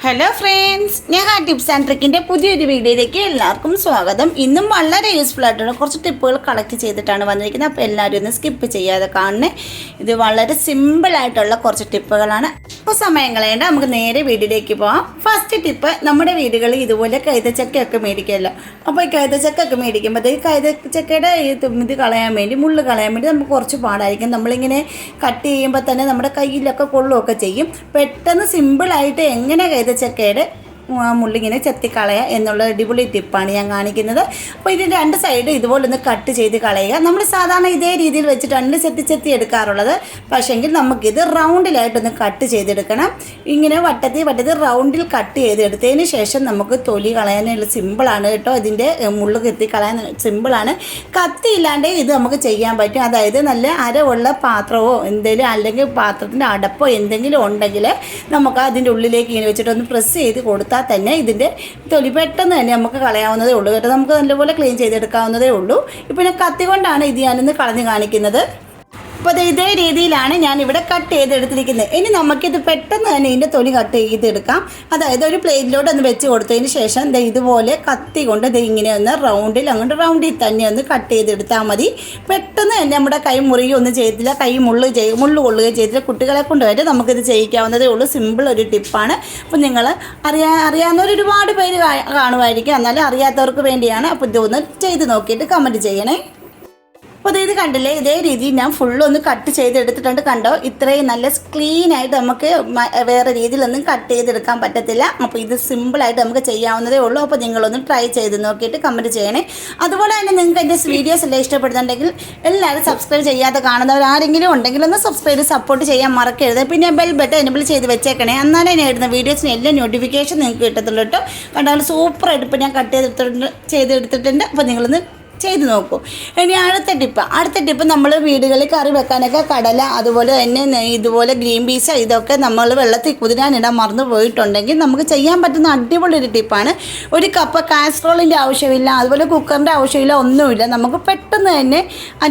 Hello friends, ഞാൻ tips and ട്രിക്കിൻ്റെ പുതിയൊരു വീഡിയോയിലേക്ക് എല്ലാവർക്കും സ്വാഗതം. ഇന്നും വളരെ യൂസ്ഫുൾ ആയിട്ടുള്ള കുറച്ച് ടിപ്പുകൾ കളക്ട് ചെയ്തിട്ടാണ് വന്നിരിക്കുന്നത്. അപ്പോൾ എല്ലാവരും ഒന്ന് സ്കിപ്പ് ചെയ്യാതെ കാണണേ. ഇത് വളരെ സിമ്പിളായിട്ടുള്ള കുറച്ച് ടിപ്പുകളാണ്. അപ്പോൾ സമയം കളയേണ്ട, നമുക്ക് നേരെ വീഡിയോയിലേക്ക് പോകാം. ഫസ്റ്റ് ടിപ്പ്, നമ്മുടെ വീടുകളിൽ ഇതുപോലെ കൈതച്ചക്കയൊക്കെ മേടിക്കുമല്ലോ. അപ്പോൾ ഈ കൈതച്ചക്കയൊക്കെ മേടിക്കുമ്പോൾ ഈ കൈതച്ചക്കയുടെ ഇത് കളയാൻ വേണ്ടി, മുള്ള് കളയാൻ വേണ്ടി നമുക്ക് കുറച്ച് പാടായിരിക്കും. നമ്മളിങ്ങനെ കട്ട് ചെയ്യുമ്പോൾ തന്നെ നമ്മുടെ കയ്യിലൊക്കെ കൊള്ളുകയൊക്കെ ചെയ്യും. പെട്ടെന്ന് സിമ്പിളായിട്ട് എങ്ങനെ കൈതച്ചക്കയുടെ മുള്ളിങ്ങനെ ചെത്തിക്കളയുക എന്നുള്ള അടിപൊളി ടിപ്പാണ് ഞാൻ കാണിക്കുന്നത്. അപ്പോൾ ഇതിൻ്റെ രണ്ട് സൈഡ് ഇതുപോലെ ഒന്ന് കട്ട് ചെയ്ത് കളയുക. നമ്മൾ സാധാരണ ഇതേ രീതിയിൽ വെച്ചിട്ടാണ് ചെത്തി എടുക്കാറുള്ളത്. പക്ഷേങ്കിൽ നമുക്കിത് റൗണ്ടിലായിട്ടൊന്ന് കട്ട് ചെയ്തെടുക്കണം. ഇങ്ങനെ വട്ടത്തിൽ റൗണ്ടിൽ കട്ട് ചെയ്തെടുത്തതിന് ശേഷം നമുക്ക് തൊലി കളയാനുള്ള സിമ്പിളാണ് കേട്ടോ. ഇതിൻ്റെ മുള്ള് കളയാൻ സിമ്പിളാണ്. കത്തി ഇല്ലാണ്ട് ഇത് നമുക്ക് ചെയ്യാൻ പറ്റും. അതായത് നല്ല അരവുള്ള പാത്രമോ എന്തെങ്കിലും, അല്ലെങ്കിൽ പാത്രത്തിൻ്റെ അടപ്പോ എന്തെങ്കിലും ഉണ്ടെങ്കിൽ നമുക്ക് അതിൻ്റെ ഉള്ളിലേക്ക് ഇങ്ങനെ വെച്ചിട്ടൊന്ന് പ്രസ് ചെയ്ത് കൊടുത്താൽ തന്നെ ഇതിൻ്റെ തൊലി പെട്ടെന്ന് തന്നെ നമുക്ക് കളയാവുന്നതേ ഉള്ളൂ കേട്ടോ. നമുക്ക് നല്ലപോലെ ക്ലീൻ ചെയ്തെടുക്കാവുന്നതേ ഉള്ളൂ. ഇപ്പോൾ ഞാൻ കത്തി കൊണ്ടാണ് ഇത് ഞാനിന്ന് കളഞ്ഞ് കാണിക്കുന്നത്. അപ്പോൾ ഇതേ രീതിയിലാണ് ഞാനിവിടെ കട്ട് ചെയ്തെടുത്തിരിക്കുന്നത്. ഇനി നമുക്കിത് പെട്ടെന്ന് തന്നെ ഇതിൻ്റെ തൊലി കട്ട് ചെയ്തെടുക്കാം. അതായത് ഒരു പ്ലേറ്റിലോട്ട് ഒന്ന് വെച്ച് കൊടുത്തതിന് ശേഷം ഇതുപോലെ കത്തി കൊണ്ട് ഇങ്ങനെ ഒന്ന് റൗണ്ടിൽ തന്നെ ഒന്ന് കട്ട് ചെയ്തെടുത്താൽ മതി. പെട്ടെന്ന് തന്നെ നമ്മുടെ കൈ മുറിയൊന്നും ചെയ്തില്ല, കൈ മുള്ള് കൊള്ളുകയും ചെയ്തില്ല. കുട്ടികളെ കൊണ്ട് വരെ നമുക്കിത് ചെയ്യിക്കാവുന്നതേ ഉള്ളൂ. സിമ്പിൾ ഒരു ടിപ്പാണ്. അപ്പോൾ നിങ്ങൾ അറിയാവുന്നവർ ഒരുപാട് പേര് കാണുമായിരിക്കും, എന്നാലും അറിയാത്തവർക്ക് വേണ്ടിയാണ്. അപ്പോൾ ഇതൊന്ന് ചെയ്ത് നോക്കിയിട്ട് കമൻറ്റ് ചെയ്യണേ. അപ്പോൾ ഇത് കണ്ടില്ലേ, ഇതേ രീതിയിൽ ഞാൻ ഫുള്ളൊന്ന് കട്ട് ചെയ്തെടുത്തിട്ടുണ്ട്. കണ്ടോ, ഇത്രയും നല്ല ക്ലീനായിട്ട് നമുക്ക് വേറെ രീതിയിലൊന്നും കട്ട് ചെയ്തെടുക്കാൻ പറ്റത്തില്ല. അപ്പോൾ ഇത് സിമ്പിളായിട്ട് നമുക്ക് ചെയ്യാവുന്നതേ ഉള്ളൂ. അപ്പോൾ നിങ്ങളൊന്ന് ട്രൈ ചെയ്ത് നോക്കിയിട്ട് കമൻറ്റ് ചെയ്യണേ. അതുപോലെ തന്നെ നിങ്ങൾക്ക് എൻ്റെ വീഡിയോസ് എല്ലാം ഇഷ്ടപ്പെടുന്നുണ്ടെങ്കിൽ എല്ലാവരും സബ്സ്ക്രൈബ് ചെയ്യാതെ കാണുന്നവർ ആരെങ്കിലും ഉണ്ടെങ്കിൽ ഒന്ന് സബ്സ്ക്രൈബ് സപ്പോർട്ട് ചെയ്യാൻ മറക്കരുത്. പിന്നെ ബെൽ ബട്ടൺ എനേബിൾ ചെയ്ത് വെച്ചേക്കണേ. എന്നാലേ ഞാൻ ഇടുന്ന വീഡിയോസിന് എല്ലാ നോട്ടിഫിക്കേഷൻ നിങ്ങൾക്ക് കിട്ടത്തുള്ളൂ കേട്ടോ. കണ്ടാൽ സൂപ്പറായിട്ട് ഇപ്പോൾ ഞാൻ കട്ട് ചെയ്തെടുത്തിട്ടുണ്ട്. അപ്പോൾ നിങ്ങളൊന്ന് ചെയ്ത് നോക്കൂ. ഇനി അടുത്ത ടിപ്പ് നമ്മൾ വീടുകളിൽ കറി വെക്കാനൊക്കെ കടല, അതുപോലെ തന്നെ ഇതുപോലെ ഗ്രീൻ പീസ്, ഇതൊക്കെ നമ്മൾ വെള്ളത്തിൽ കുതിരാനിടാൻ മറന്നു പോയിട്ടുണ്ടെങ്കിൽ നമുക്ക് ചെയ്യാൻ പറ്റുന്ന അടിപൊളി ഒരു ടിപ്പാണ്. ഒരു കപ്പ് കാസറോളിൻ്റെ ആവശ്യമില്ല, അതുപോലെ കുക്കറിൻ്റെ ആവശ്യമില്ല, ഒന്നുമില്ല. നമുക്ക് പെട്ടെന്ന് തന്നെ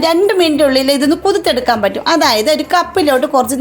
2 മിനിറ്റുള്ളിൽ ഇതൊന്ന് കുതിർത്തെടുക്കാൻ പറ്റും. അതായത് ഒരു കപ്പിലോട്ട് കുറച്ച്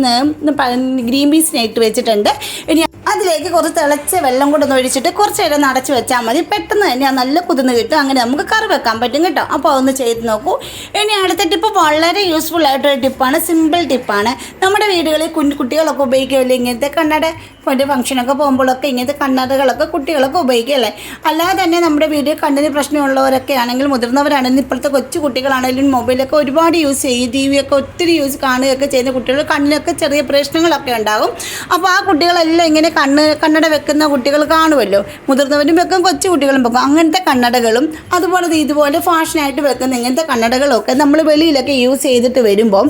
ഗ്രീൻ പീസിനെ ഇട്ട് വെച്ചിട്ടുണ്ട്. ഇനി അതിലേക്ക് കുറച്ച് തിളച്ച വെള്ളം കൊണ്ടൊന്ന് ഒഴിച്ചിട്ട് കുറച്ച് നേരം അടച്ച് വെച്ചാൽ മതി. പെട്ടെന്ന് തന്നെ നല്ല കുതിർന്ന് കിട്ടും. അങ്ങനെ നമുക്ക് കറി വെക്കാൻ പറ്റും കേട്ടോ. അപ്പോൾ അതൊന്ന് ചെയ്ത് നോക്കൂ. ഇനി അടുത്ത ടിപ്പ് വളരെ യൂസ്ഫുൾ ആയിട്ടൊരു ടിപ്പാണ്, സിമ്പിൾ ടിപ്പാണ്. നമ്മുടെ വീടുകളിൽ കുട്ടികളൊക്കെ ഉപയോഗിക്കുമല്ലോ ഇങ്ങനത്തെ കണ്ണട. ഒരു ഫംഗ്ഷനൊക്കെ പോകുമ്പോഴൊക്കെ ഇങ്ങനത്തെ കണ്ണടകളൊക്കെ കുട്ടികളൊക്കെ ഉപയോഗിക്കുകയല്ലേ. അല്ലാതെ തന്നെ നമ്മുടെ വീട്ടിൽ കണ്ണിന് പ്രശ്നമുള്ളവരൊക്കെ ആണെങ്കിൽ, മുതിർന്നവരാണെങ്കിൽ, ഇപ്പോഴത്തെ കൊച്ചു കുട്ടികളാണെങ്കിലും മൊബൈലൊക്കെ ഒരുപാട് യൂസ് ചെയ്യും, ടി വിയൊക്കെ ഒത്തിരി കാണുകയൊക്കെ ചെയ്യുന്ന കുട്ടികൾ കണ്ണിനൊക്കെ ചെറിയ പ്രശ്നങ്ങളൊക്കെ ഉണ്ടാകും. അപ്പോൾ ആ കുട്ടികളെല്ലാം ഇങ്ങനെ കണ്ണട വെക്കുന്ന കുട്ടികൾ കാണുമല്ലോ. മുതിർന്നവരും വെക്കും, കൊച്ചു കുട്ടികളും വെക്കും. അങ്ങനത്തെ കണ്ണടകളും അതുപോലെ ഇതുപോലെ ഫാഷനായിട്ട് വെക്കുന്ന ഇങ്ങനത്തെ കണ്ണടകളൊക്കെ നമ്മൾ വെളിയിലൊക്കെ യൂസ് ചെയ്തിട്ട് വരുമ്പോൾ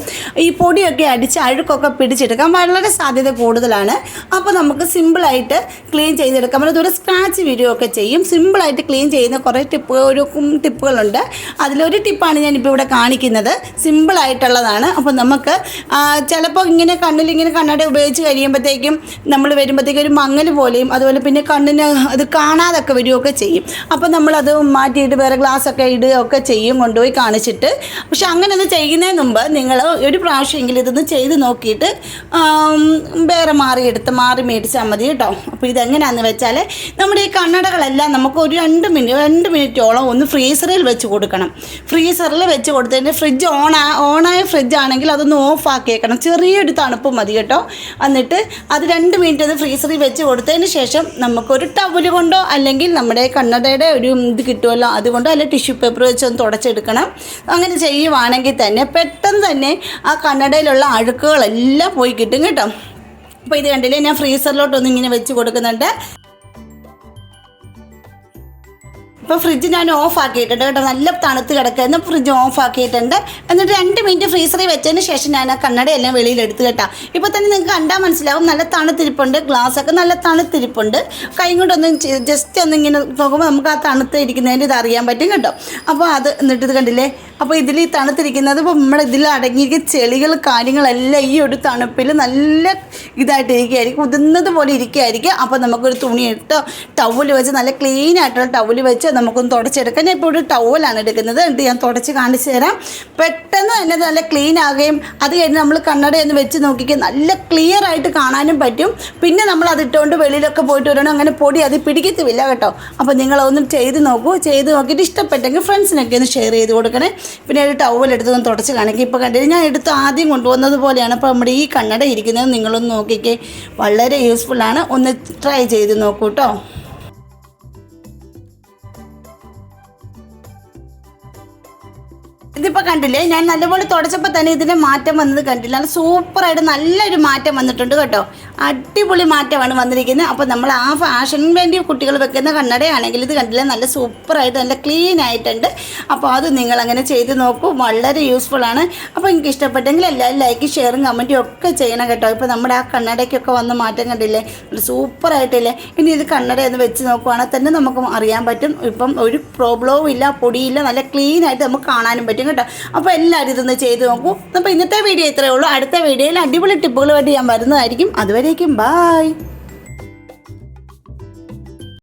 ഈ പൊടിയൊക്കെ അടിച്ച് അഴുക്കൊക്കെ പിടിച്ചെടുക്കാൻ വളരെ സാധ്യത കൂടുതലാണ്. അപ്പോൾ നമുക്ക് സിമ്പിളായിട്ട് ക്ലീൻ ചെയ്തെടുക്കാം. അതുപോലെ സ്ക്രാച്ച് വീഴുകയൊക്കെ ചെയ്യും. സിമ്പിളായിട്ട് ക്ലീൻ ചെയ്യുന്ന കുറേ ടിപ്പുകളുണ്ട്. അതിലൊരു ടിപ്പാണ് ഞാനിപ്പോൾ ഇവിടെ കാണിക്കുന്നത്. സിമ്പിളായിട്ടുള്ളതാണ്. അപ്പോൾ നമുക്ക് ചിലപ്പോൾ ഇങ്ങനെ കണ്ണിലിങ്ങനെ കണ്ണട ഉപയോഗിച്ച് കഴിയുമ്പോഴത്തേക്കും നമ്മൾ വരുമ്പോഴത്തേക്കും ഒരു മങ്ങൽ പോലെയും, അതുപോലെ പിന്നെ കണ്ണിന് അത് കാണാതൊക്കെ വരികയൊക്കെ ചെയ്യും. അപ്പോൾ നമ്മളത് മാറ്റിയിട്ട് വേറെ ഗ്ലാസ്സൊക്കെ ഇടുകയൊക്കെ ചെയ്യും, കൊണ്ടുപോയി കാണിച്ചിട്ട്. പക്ഷെ അങ്ങനെ ഒന്ന് ചെയ്യുന്നതിന് മുമ്പ് നിങ്ങൾ ഒരു പ്രാവശ്യമെങ്കിലും ഇതൊന്ന് ചെയ്ത് നോക്കിയിട്ട് വേറെ മാറി മേടിച്ചാൽ മതി കേട്ടോ. അപ്പോൾ ഇതെങ്ങനെയാണെന്ന് വെച്ചാൽ, നമ്മുടെ ഈ കണ്ണടകളെല്ലാം നമുക്ക് ഒരു 2 മിനിറ്റോളം ഒന്ന് ഫ്രീസറിൽ വെച്ച് കൊടുക്കണം. ഫ്രീസറിൽ വെച്ച് കൊടുത്തതിൻ്റെ ഫ്രിഡ്ജ് ഓണായ ഫ്രിഡ്ജ് ആണെങ്കിൽ അതൊന്ന് ഓഫ് ആക്കിയേക്കണം. ചെറിയൊരു തണുപ്പ് മതി കേട്ടോ. എന്നിട്ട് അത് 2 മിനിറ്റ് അത് ഫ്രീസറിൽ വെച്ച് കൊടുത്തതിന് ശേഷം നമുക്കൊരു ടവല് കൊണ്ടോ, അല്ലെങ്കിൽ നമ്മുടെ കണ്ണടയുടെ ഒരു ഇത് കിട്ടുമല്ലോ അതുകൊണ്ടോ, അല്ലെങ്കിൽ ടിഷ്യൂ പേപ്പർ വെച്ചൊന്ന് തുടച്ചെടുക്കണം. അങ്ങനെ ചെയ്യുവാണെങ്കിൽ തന്നെ പെട്ടെന്ന് തന്നെ ആ കണ്ണടയിലുള്ള അഴുക്കുകളെല്ലാം പോയി കിട്ടും കേട്ടോ. അപ്പോൾ ഇത് കണ്ടില്ലേ, ഞാൻ ഫ്രീസറിലോട്ടൊന്നും ഇങ്ങനെ വെച്ച് കൊടുക്കുന്നുണ്ട്. ഇപ്പോൾ ഫ്രിഡ്ജ് ഞാൻ ഓഫ് ആക്കിയിട്ടുണ്ട് കേട്ടോ. നല്ല തണുത്ത് കിടക്കുന്ന ഫ്രിഡ്ജ് ഓഫ് ആക്കിയിട്ടുണ്ട്. എന്നിട്ട് 2 മിനിറ്റ് ഫ്രീസറിൽ വെച്ചതിന് ശേഷം ഞാൻ ആ കണ്ണടയെല്ലാം വെളിയിലെടുത്ത് കേട്ടോ. ഇപ്പോൾ തന്നെ നിങ്ങൾക്ക് കണ്ടാൽ മനസ്സിലാവും, നല്ല തണുത്തിരിപ്പുണ്ട്. ഗ്ലാസ്സൊക്കെ നല്ല തണുത്തിരിപ്പുണ്ട്. കൈ കൊണ്ടൊന്നും ജസ്റ്റ് ഒന്നിങ്ങനെ നോക്കുമ്പോൾ നമുക്ക് ആ തണുത്ത് ഇരിക്കുന്നതിൻ്റെ ഇത് അറിയാൻ പറ്റും കേട്ടോ. അപ്പോൾ അത് എന്നിട്ട് ഇത് കണ്ടില്ലേ. അപ്പോൾ ഇതിൽ തണുത്തിരിക്കുന്നത്, ഇപ്പോൾ നമ്മൾ ഇതിൽ അടങ്ങിയിരിക്കുന്ന ചെളികൾ കാര്യങ്ങളെല്ലാം ഈ ഒരു തണുപ്പിൽ നല്ല ഇതായിട്ട് ഇരിക്കുകയായിരിക്കും, ഉതുന്നത് പോലെ ഇരിക്കുകയായിരിക്കും. അപ്പോൾ നമുക്കൊരു തുണി ഇട്ടോ ടവൽ വെച്ച് നല്ല ക്ലീൻ ആയിട്ടുള്ള ടവൽ വെച്ച് നമുക്കൊന്ന് തുടച്ചെടുക്കാം. ഞാൻ ഇപ്പോൾ ഒരു ടവലാണ് എടുക്കുന്നത്, എന്നിട്ട് ഞാൻ തുടച്ച് കാണിച്ചു തരാം. പെട്ടെന്ന് തന്നെ നല്ല ക്ലീൻ ആകുകയും അത് കഴിഞ്ഞ് നമ്മൾ കണ്ണടയൊന്ന് വെച്ച് നോക്കിക്കുക, നല്ല ക്ലിയർ ആയിട്ട് കാണാനും പറ്റും. പിന്നെ നമ്മൾ അതിട്ടുകൊണ്ട് വെളിയിലൊക്കെ പോയിട്ട് വരണം, അങ്ങനെ പൊടി അത് പിടിക്കത്തില്ല കേട്ടോ. അപ്പോൾ നിങ്ങളൊന്നും ചെയ്ത് നോക്കൂ. ചെയ്ത് നോക്കിയിട്ട് ഇഷ്ടപ്പെട്ടെങ്കിൽ ഫ്രണ്ട്സിനൊക്കെ ഒന്ന് ഷെയർ ചെയ്ത് കൊടുക്കണേ. പിന്നെ ഒരു ടവൽ എടുത്തൊന്ന് തുടച്ച് കാണിക്കുക. ഇപ്പോൾ കണ്ടിട്ട് ഞാൻ എടുത്ത് ആദ്യം കൊണ്ടുവന്നത് പോലെയാണ്. അപ്പോൾ നമ്മുടെ ഈ കണ്ണട ഇരിക്കുന്നത് നിങ്ങളൊന്ന് നോക്കിക്കേ, വളരെ യൂസ്ഫുള്ളാണ്. ഒന്ന് ട്രൈ ചെയ്ത് നോക്കൂ കേട്ടോ. ഇതിപ്പോൾ കണ്ടില്ലേ, ഞാൻ നല്ലപോലെ തുടച്ചപ്പോൾ തന്നെ ഇതിൻ്റെ മാറ്റം വന്നത് കണ്ടില്ല. നല്ല സൂപ്പറായിട്ട് നല്ലൊരു മാറ്റം വന്നിട്ടുണ്ട് കേട്ടോ. അടിപൊളി മാറ്റമാണ് വന്നിരിക്കുന്നത്. അപ്പോൾ നമ്മൾ ആ ഫാഷന് വേണ്ടി കുട്ടികൾ വെക്കുന്ന കണ്ണടയാണെങ്കിൽ ഇത് കണ്ടില്ല, നല്ല സൂപ്പറായിട്ട് നല്ല ക്ലീൻ ആയിട്ടുണ്ട്. അപ്പോൾ അത് നിങ്ങളങ്ങനെ ചെയ്ത് നോക്കൂ, വളരെ യൂസ്ഫുള്ളാണ്. അപ്പോൾ എനിക്ക് ഇഷ്ടപ്പെട്ടെങ്കിൽ എല്ലാവരും ലൈക്ക് ഷെയറും കമൻറ്റും ഒക്കെ ചെയ്യണം കേട്ടോ. ഇപ്പോൾ നമ്മുടെ ആ കണ്ണടയ്ക്കൊക്കെ വന്ന മാറ്റം കണ്ടില്ലേ, നല്ല സൂപ്പറായിട്ടില്ലേ. ഇനി ഇത് കണ്ണടയൊന്ന് വെച്ച് നോക്കുവാണെങ്കിൽ തന്നെ നമുക്ക് അറിയാൻ പറ്റും, ഇപ്പം ഒരു പ്രോബ്ലവും ഇല്ല, പൊടിയില്ല, നല്ല ക്ലീൻ ആയിട്ട് നമുക്ക് കാണാനും പറ്റും കേട്ടോ. അപ്പോൾ എല്ലാവരും ഇതൊന്ന് ചെയ്ത് നോക്കൂ. അപ്പോൾ ഇന്നത്തെ വീഡിയോ ഇത്രയേ ഉള്ളൂ. അടുത്ത വീഡിയോയിൽ അടിപൊളി ടിപ്പുകളുമായിട്ട് ഞാൻ വരുന്നതായിരിക്കും. അതുവരേക്കും ബായ്.